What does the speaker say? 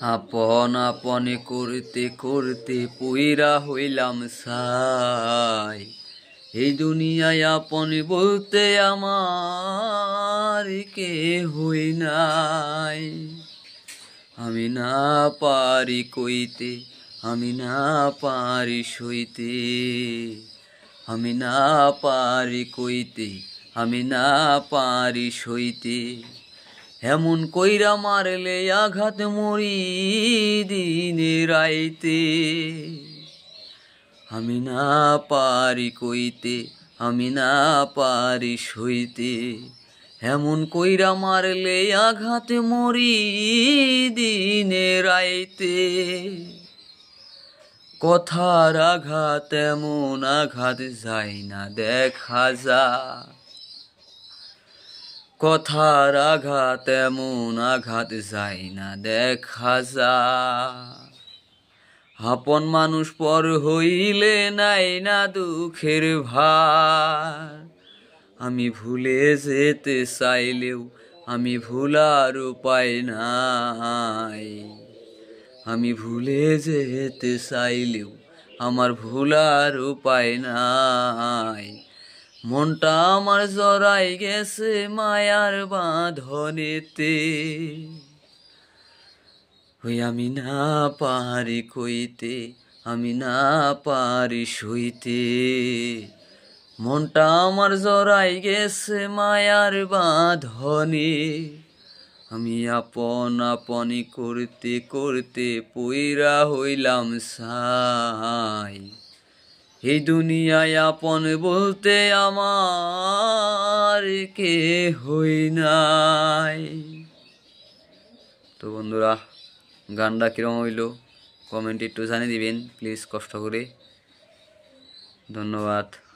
আপন আপনে করতে করতে পইরা হইলাম ছাই। এই দুনিয়ায় আপন বলতে আমার কেহই নাই। আমি না পারি কইতে, আমি না পারি সইতে, আমি না পারি কইতে, আমি না পারি সইতে। এমন কইরা মারলে আঘাত মরি দিনে রাইতে। আমি না পারি কইতে, আমি না পারি সইতে। এমন কইরা মারলে আঘাত মরি দিনে রাইতে। কথার আঘাত এমন আঘাত যায় না দেখা যায়। কথার আঘাত এমন আঘাত যায় না দেখা যায়। আপন মানুষ পর হইলে নাই না দুঃখের ভার। আমি ভুলে যেতে চাইলেও আমি ভুলার উপায় নাই। আমি ভুলে যেতে চাইলেও আমার ভুলার উপায় নাই। মনটা আমার জড়াই গেছে মায়ার বাঁধনেতে। ওই আমি না পারি কইতে, আমি না পারি সইতে। মনটা আমার জড়াই গেছে মায়ার বাঁধনে। আমি আপন আপনি করতে করতে পইরা হইলাম ছাই। এই দুনিয়ায় আপন বলতে আমার কেহই নাই। তো বন্ধুরা, গানটা কিরকম হইল কমেন্টে একটু জানিয়ে দিবেন প্লিজ কষ্ট করে। ধন্যবাদ।